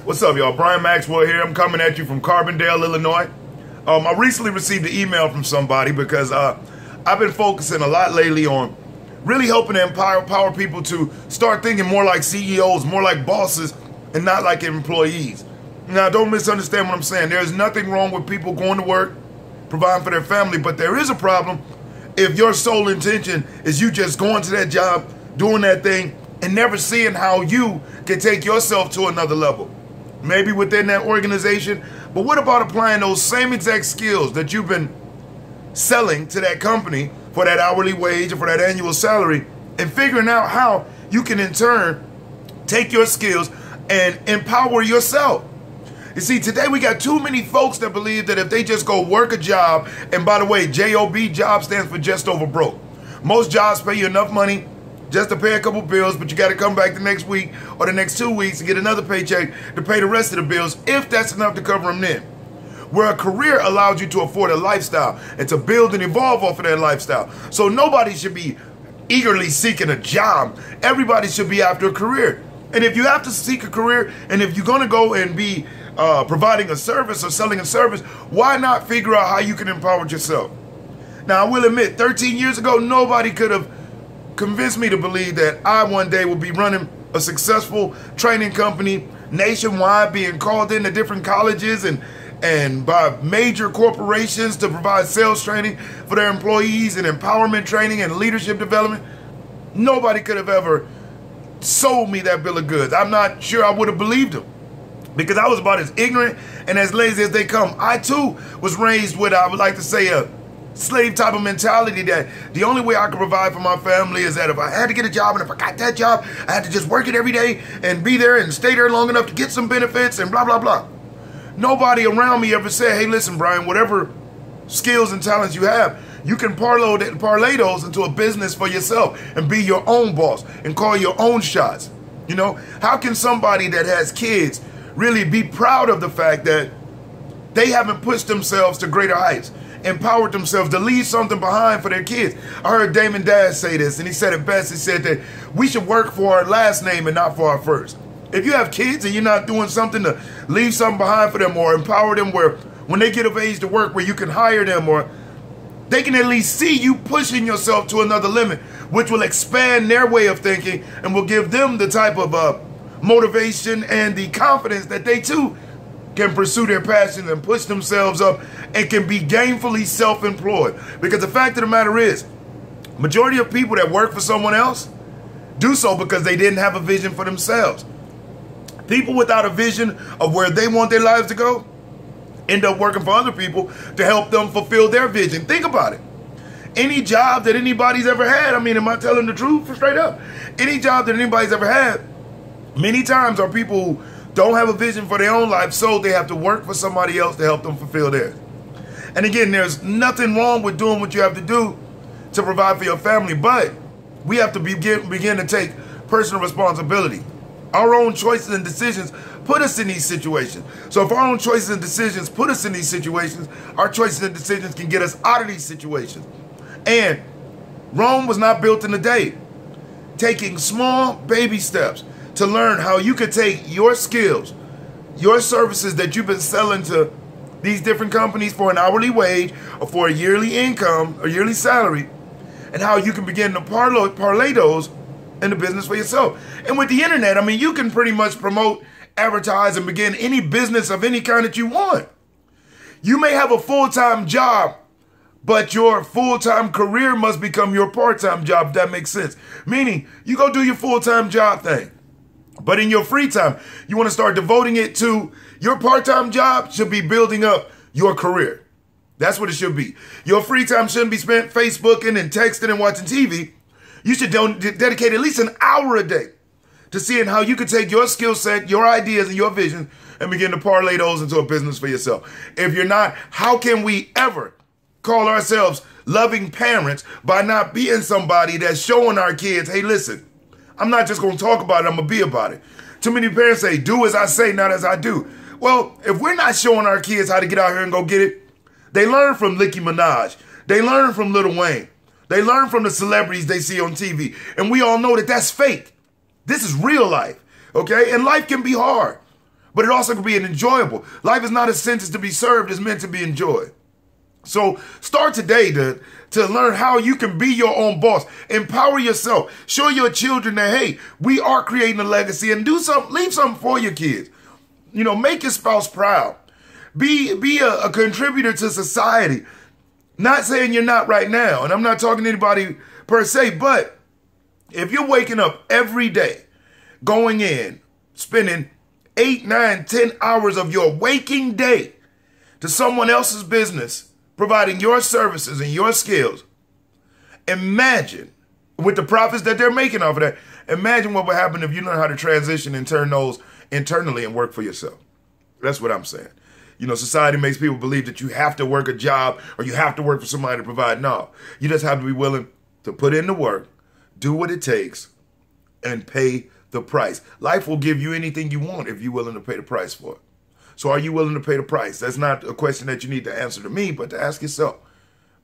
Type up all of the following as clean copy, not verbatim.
What's up, y'all? Brian Maxwell here. I'm coming at you from Carbondale, Illinois. I recently received an email from somebody because I've been focusing a lot lately on really helping to empower people to start thinking more like CEOs, more like bosses, and not like employees. Now, don't misunderstand what I'm saying. There's nothing wrong with people going to work, providing for their family, but there is a problem if your sole intention is you just going to that job, doing that thing, and never seeing how you can take yourself to another level. Maybe within that organization, but what about applying those same exact skills that you've been selling to that company for that hourly wage or for that annual salary, and figuring out how you can in turn take your skills and empower yourself? You see, today we got too many folks that believe that if they just go work a job, and by the way, J.O.B, job stands for just over broke. Most jobs pay you enough money just to pay a couple bills, but you got to come back the next week or the next 2 weeks to get another paycheck to pay the rest of the bills, if that's enough to cover them then. Where a career allows you to afford a lifestyle and to build and evolve off of that lifestyle. So nobody should be eagerly seeking a job. Everybody should be after a career. And if you have to seek a career, and if you're going to go and be providing a service or selling a service, why not figure out how you can empower yourself? Now, I will admit, 13 years ago, nobody could have convinced me to believe that I one day will be running a successful training company nationwide, being called into different colleges and by major corporations to provide sales training for their employees and empowerment training and leadership development. Nobody could have ever sold me that bill of goods. I'm not sure I would have believed them, because I was about as ignorant and as lazy as they come. I too was raised with, I would like to say, a slave type of mentality that the only way I could provide for my family is that if I had to get a job, and if I got that job, I had to just work it every day and be there and stay there long enough to get some benefits and blah, blah, blah. Nobody around me ever said, hey, listen, Brian, whatever skills and talents you have, you can parlay those into a business for yourself and be your own boss and call your own shots. You know, how can somebody that has kids really be proud of the fact that they haven't pushed themselves to greater heights, empowered themselves to leave something behind for their kids? I heard Damon Dash say this, and he said it best. He said that we should work for our last name and not for our first. If you have kids and you're not doing something to leave something behind for them or empower them where when they get of age to work where you can hire them, or they can at least see you pushing yourself to another limit, which will expand their way of thinking and will give them the type of motivation and the confidence that they too can pursue their passions and push themselves up and can be gainfully self-employed. Because the fact of the matter is, majority of people that work for someone else do so because they didn't have a vision for themselves. People without a vision of where they want their lives to go end up working for other people to help them fulfill their vision. Think about it. Any job that anybody's ever had, I mean, am I telling the truth straight up? Any job that anybody's ever had, many times are people who don't have a vision for their own life, so they have to work for somebody else to help them fulfill theirs. And again, there's nothing wrong with doing what you have to do to provide for your family, but we have to begin to take personal responsibility. Our own choices and decisions put us in these situations. So if our own choices and decisions put us in these situations, our choices and decisions can get us out of these situations. And Rome was not built in a day. Taking small baby steps to learn how you could take your skills, your services that you've been selling to these different companies for an hourly wage or for a yearly income or yearly salary, and how you can begin to parlay those in the business for yourself. And with the internet, I mean, you can pretty much promote, advertise, and begin any business of any kind that you want. You may have a full-time job, but your full-time career must become your part-time job, if that makes sense. Meaning, you go do your full-time job thing, but in your free time, you want to start devoting it to your part-time job should be building up your career. That's what it should be. Your free time shouldn't be spent Facebooking and texting and watching TV. You should dedicate at least an hour a day to seeing how you can take your skill set, your ideas, and your vision and begin to parlay those into a business for yourself. If you're not, how can we ever call ourselves loving parents by not being somebody that's showing our kids, hey, listen, I'm not just going to talk about it, I'm going to be about it. Too many parents say, do as I say, not as I do. Well, if we're not showing our kids how to get out here and go get it, they learn from Nicki Minaj. They learn from Lil Wayne. They learn from the celebrities they see on TV. And we all know that that's fake. This is real life, okay? And life can be hard. but it also can be an enjoyable. Life is not a sentence to be served, it's meant to be enjoyed. So start today to learn how you can be your own boss. Empower yourself. Show your children that, hey, we are creating a legacy, and do something, leave something for your kids. You know, make your spouse proud. Be a contributor to society. Not saying you're not right now, and I'm not talking to anybody per se, but if you're waking up every day, going in, spending 8, 9, 10 hours of your waking day to someone else's business, providing your services and your skills, imagine, with the profits that they're making off of that, imagine what would happen if you learn how to transition and turn those internally and work for yourself. That's what I'm saying. You know, society makes people believe that you have to work a job or you have to work for somebody to provide. No, you just have to be willing to put in the work, do what it takes, and pay the price. Life will give you anything you want if you're willing to pay the price for it. So are you willing to pay the price? That's not a question that you need to answer to me, but to ask yourself,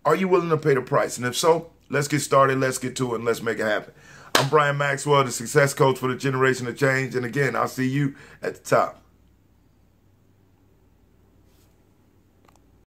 are you willing to pay the price? And if so, let's get started, let's get to it, and let's make it happen. I'm Brian Maxwell, the success coach for the generation of change. And again, I'll see you at the top.